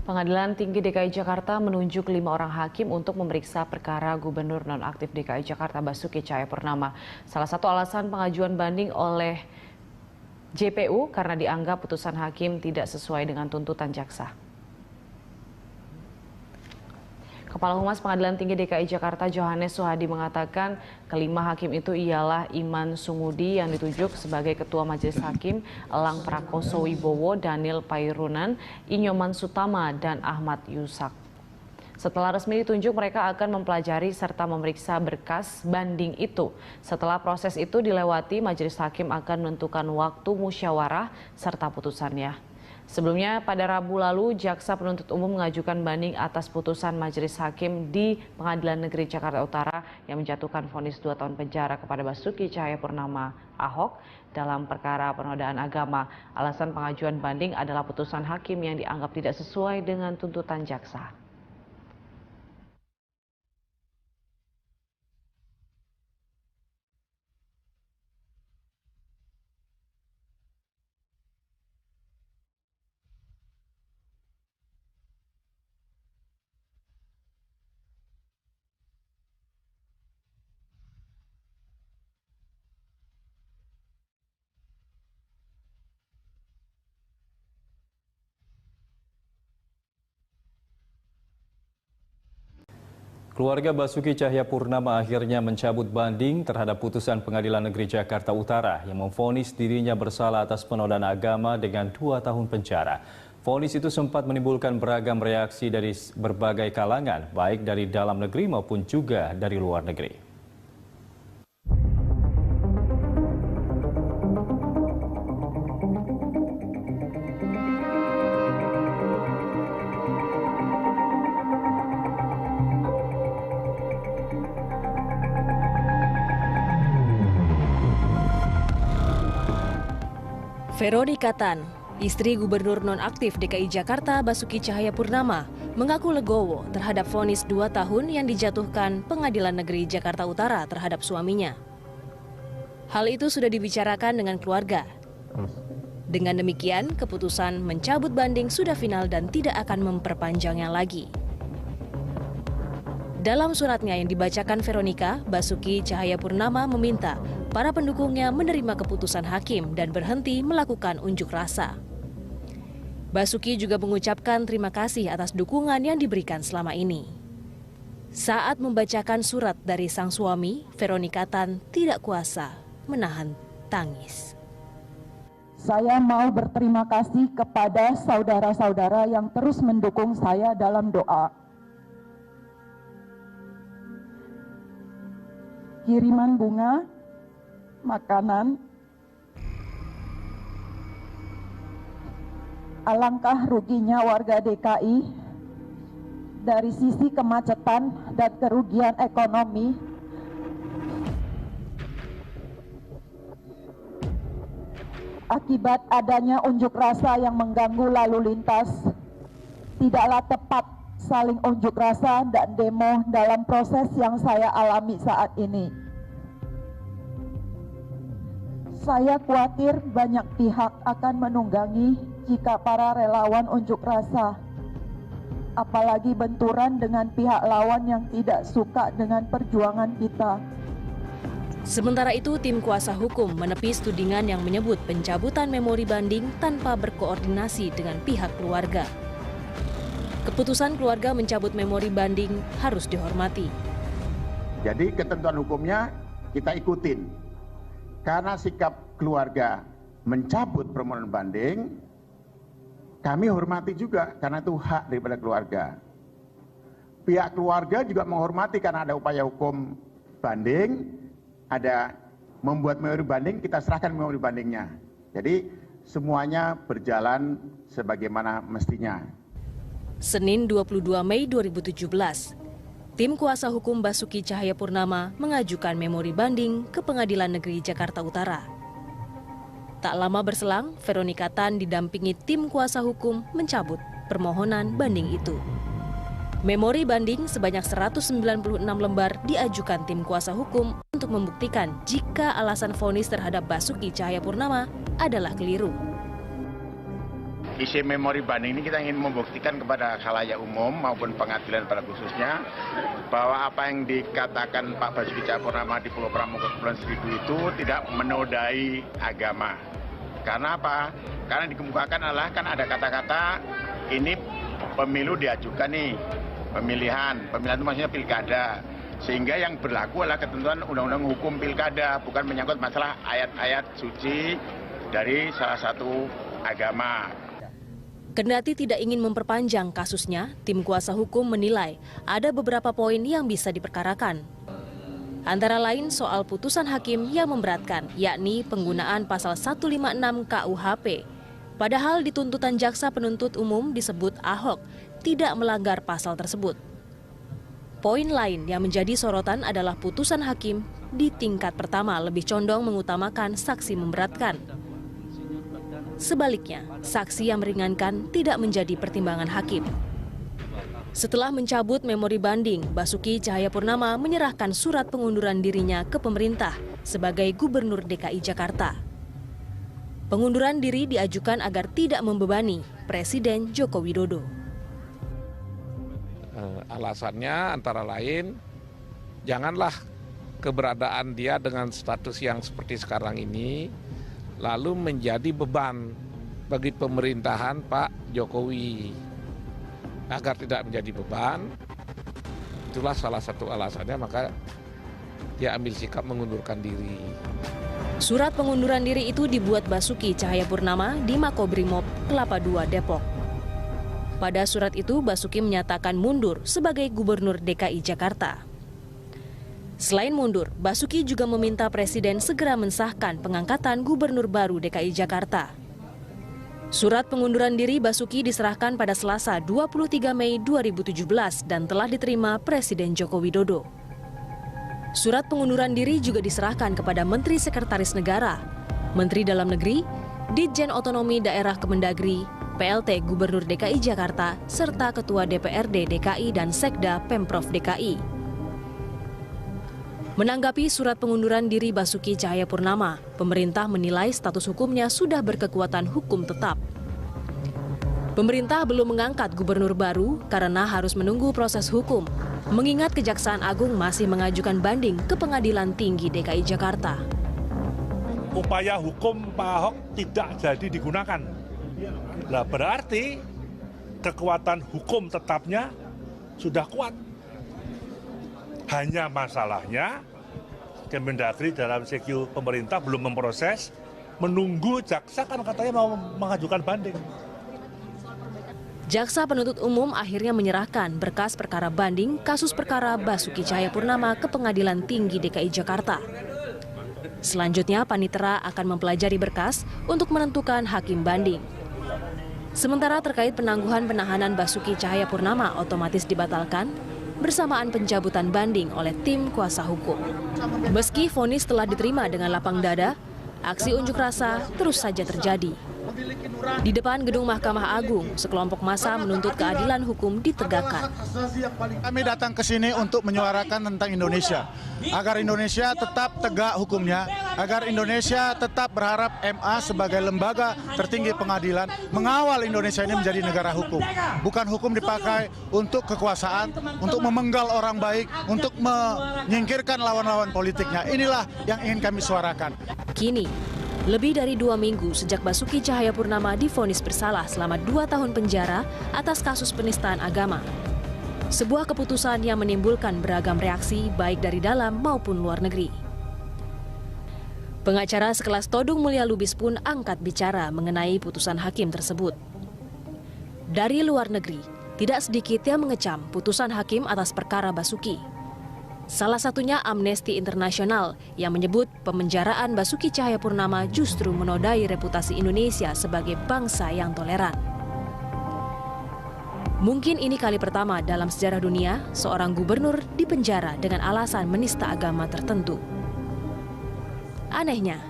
Pengadilan Tinggi DKI Jakarta menunjuk 5 orang hakim untuk memeriksa perkara Gubernur Nonaktif DKI Jakarta Basuki Cahayapurnama. Salah satu alasan pengajuan banding oleh JPU karena dianggap putusan hakim tidak sesuai dengan tuntutan jaksa. Kepala Humas Pengadilan Tinggi DKI Jakarta Johannes Suhadi mengatakan kelima hakim itu ialah Iman Sungudi yang ditunjuk sebagai Ketua Majelis Hakim, Elang Prakoso Wibowo, Daniel Pairunan, Inyoman Sutama, dan Ahmad Yusak. Setelah resmi ditunjuk, mereka akan mempelajari serta memeriksa berkas banding itu. Setelah proses itu dilewati, Majelis Hakim akan menentukan waktu musyawarah serta putusannya. Sebelumnya, pada Rabu lalu, Jaksa Penuntut Umum mengajukan banding atas putusan Majelis Hakim di Pengadilan Negeri Jakarta Utara yang menjatuhkan vonis 2 tahun penjara kepada Basuki Cahayapurnama Ahok dalam perkara penodaan agama. Alasan pengajuan banding adalah putusan hakim yang dianggap tidak sesuai dengan tuntutan jaksa. Keluarga Basuki Cahayapurnama akhirnya mencabut banding terhadap putusan Pengadilan Negeri Jakarta Utara yang memvonis dirinya bersalah atas penodaan agama dengan 2 tahun penjara. Vonis itu sempat menimbulkan beragam reaksi dari berbagai kalangan, baik dari dalam negeri maupun juga dari luar negeri. Veronika Tan, istri Gubernur Nonaktif DKI Jakarta Basuki Cahayapurnama, mengaku legowo terhadap vonis 2 tahun yang dijatuhkan Pengadilan Negeri Jakarta Utara terhadap suaminya. Hal itu sudah dibicarakan dengan keluarga. Dengan demikian, keputusan mencabut banding sudah final dan tidak akan memperpanjangnya lagi. Dalam suratnya yang dibacakan Veronika, Basuki Cahayapurnama meminta para pendukungnya menerima keputusan hakim dan berhenti melakukan unjuk rasa. Basuki juga mengucapkan terima kasih atas dukungan yang diberikan selama ini. Saat membacakan surat dari sang suami, Veronika Tan tidak kuasa menahan tangis. Saya mau berterima kasih kepada saudara-saudara yang terus mendukung saya dalam doa. Kiriman bunga, makanan, alangkah ruginya warga DKI dari sisi kemacetan dan kerugian ekonomi. Akibat adanya unjuk rasa yang mengganggu lalu lintas, tidaklah tepat saling unjuk rasa dan demo dalam proses yang saya alami saat ini. Saya khawatir banyak pihak akan menunggangi jika para relawan unjuk rasa, apalagi benturan dengan pihak lawan yang tidak suka dengan perjuangan kita. Sementara itu, tim kuasa hukum menepis tudingan yang menyebut pencabutan memori banding tanpa berkoordinasi dengan pihak keluarga. Keputusan keluarga mencabut memori banding harus dihormati. Jadi ketentuan hukumnya kita ikutin. Karena sikap keluarga mencabut permohonan banding, kami hormati juga karena itu hak daripada keluarga. Pihak keluarga juga menghormati karena ada upaya hukum banding, ada membuat memori banding, kita serahkan memori bandingnya. Jadi semuanya berjalan sebagaimana mestinya. Senin 22 Mei 2017, tim kuasa hukum Basuki Cahayapurnama mengajukan memori banding ke Pengadilan Negeri Jakarta Utara. Tak lama berselang, Veronika Tan didampingi tim kuasa hukum mencabut permohonan banding itu. Memori banding sebanyak 196 lembar diajukan tim kuasa hukum untuk membuktikan jika alasan vonis terhadap Basuki Cahayapurnama adalah keliru. isi memori banding ini kita ingin membuktikan kepada khalayak umum maupun pengadilan pada khususnya bahwa apa yang dikatakan Pak Basuki Cahayapurnama di Pulau Pramuka Kepulauan Seribu itu tidak menodai agama. Karena apa? Karena dikemukakan adalah kan ada kata-kata ini pemilu diajukan nih, pemilihan itu maksudnya pilkada. Sehingga yang berlaku adalah ketentuan undang-undang hukum pilkada, bukan menyangkut masalah ayat-ayat suci dari salah satu agama. Kendati tidak ingin memperpanjang kasusnya, tim kuasa hukum menilai ada beberapa poin yang bisa diperkarakan. Antara lain soal putusan hakim yang memberatkan, yakni penggunaan pasal 156 KUHP. Padahal di tuntutan jaksa penuntut umum disebut Ahok tidak melanggar pasal tersebut. Poin lain yang menjadi sorotan adalah putusan hakim di tingkat pertama lebih condong mengutamakan saksi memberatkan. Sebaliknya, saksi yang meringankan tidak menjadi pertimbangan hakim. Setelah mencabut memori banding, Basuki Cahayapurnama menyerahkan surat pengunduran dirinya ke pemerintah sebagai Gubernur DKI Jakarta. Pengunduran diri diajukan agar tidak membebani Presiden Joko Widodo. Alasannya antara lain, janganlah keberadaan dia dengan status yang seperti sekarang ini lalu menjadi beban bagi pemerintahan Pak Jokowi. Agar tidak menjadi beban, itulah salah satu alasannya, maka dia ambil sikap mengundurkan diri. Surat pengunduran diri itu dibuat Basuki Cahayapurnama di Makobrimob Kelapa II Depok. Pada surat itu, Basuki menyatakan mundur sebagai Gubernur DKI Jakarta. Selain mundur, Basuki juga meminta Presiden segera mensahkan pengangkatan Gubernur baru DKI Jakarta. Surat pengunduran diri Basuki diserahkan pada Selasa 23 Mei 2017 dan telah diterima Presiden Joko Widodo. Surat pengunduran diri juga diserahkan kepada Menteri Sekretaris Negara, Menteri Dalam Negeri, Ditjen Otonomi Daerah Kemendagri, PLT Gubernur DKI Jakarta, serta Ketua DPRD DKI dan Sekda Pemprov DKI. Menanggapi surat pengunduran diri Basuki Cahayapurnama, pemerintah menilai status hukumnya sudah berkekuatan hukum tetap. Pemerintah belum mengangkat gubernur baru karena harus menunggu proses hukum, mengingat Kejaksaan Agung masih mengajukan banding ke Pengadilan Tinggi DKI Jakarta. Upaya hukum Pak Ahok tidak jadi digunakan. Nah, berarti kekuatan hukum tetapnya sudah kuat. Hanya masalahnya Kemendagri dalam CQ pemerintah belum memproses, menunggu jaksa kan katanya mau mengajukan banding. Jaksa penuntut umum akhirnya menyerahkan berkas perkara banding kasus perkara Basuki Cahayapurnama ke Pengadilan Tinggi DKI Jakarta. Selanjutnya, Panitera akan mempelajari berkas untuk menentukan hakim banding. Sementara terkait penangguhan penahanan Basuki Cahayapurnama otomatis dibatalkan bersamaan pencabutan banding oleh tim kuasa hukum. Meski vonis telah diterima dengan lapang dada, aksi unjuk rasa terus saja terjadi. Di depan gedung Mahkamah Agung, sekelompok massa menuntut keadilan hukum ditegakkan. Kami datang ke sini untuk menyuarakan tentang Indonesia, agar Indonesia tetap tegak hukumnya, agar Indonesia tetap berharap MA sebagai lembaga tertinggi pengadilan mengawal Indonesia ini menjadi negara hukum. Bukan hukum dipakai untuk kekuasaan, untuk memenggal orang baik, untuk menyingkirkan lawan-lawan politiknya. Inilah yang ingin kami suarakan. Kini, lebih dari 2 minggu sejak Basuki Cahayapurnama divonis bersalah selama 2 tahun penjara atas kasus penistaan agama. Sebuah keputusan yang menimbulkan beragam reaksi baik dari dalam maupun luar negeri. Pengacara sekelas Todung Mulya Lubis pun angkat bicara mengenai putusan hakim tersebut. Dari luar negeri, tidak sedikit yang mengecam putusan hakim atas perkara Basuki. Salah satunya Amnesty International yang menyebut pemenjaraan Basuki Cahayapurnama justru menodai reputasi Indonesia sebagai bangsa yang toleran. Mungkin ini kali pertama dalam sejarah dunia seorang gubernur dipenjara dengan alasan menista agama tertentu. Anehnya,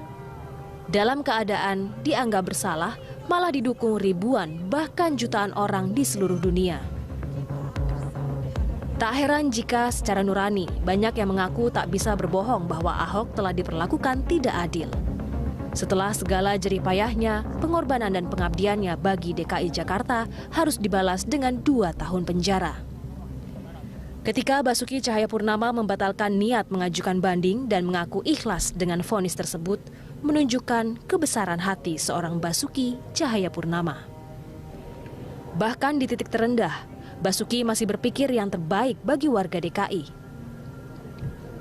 dalam keadaan dianggap bersalah malah didukung ribuan bahkan jutaan orang di seluruh dunia. Tak heran jika secara nurani banyak yang mengaku tak bisa berbohong bahwa Ahok telah diperlakukan tidak adil. Setelah segala jerih payahnya, pengorbanan dan pengabdiannya bagi DKI Jakarta harus dibalas dengan 2 tahun penjara. Ketika Basuki Cahayapurnama membatalkan niat mengajukan banding dan mengaku ikhlas dengan vonis tersebut, menunjukkan kebesaran hati seorang Basuki Cahayapurnama. Bahkan di titik terendah, Basuki masih berpikir yang terbaik bagi warga DKI.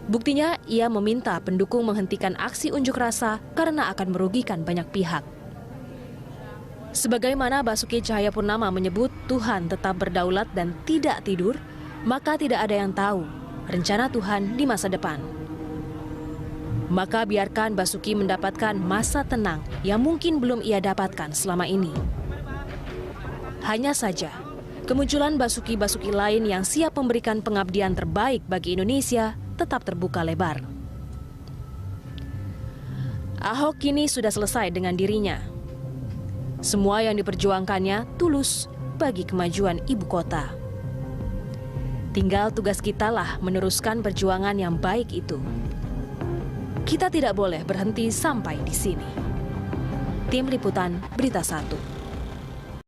Buktinya, ia meminta pendukung menghentikan aksi unjuk rasa karena akan merugikan banyak pihak. Sebagaimana Basuki Cahayapurnama menyebut Tuhan tetap berdaulat dan tidak tidur, maka tidak ada yang tahu rencana Tuhan di masa depan. Maka biarkan Basuki mendapatkan masa tenang yang mungkin belum ia dapatkan selama ini. Hanya saja, kemunculan Basuki-Basuki lain yang siap memberikan pengabdian terbaik bagi Indonesia tetap terbuka lebar. Ahok kini sudah selesai dengan dirinya. Semua yang diperjuangkannya tulus bagi kemajuan ibu kota. Tinggal tugas kita lah meneruskan perjuangan yang baik itu. Kita tidak boleh berhenti sampai di sini. Tim Liputan Berita 1.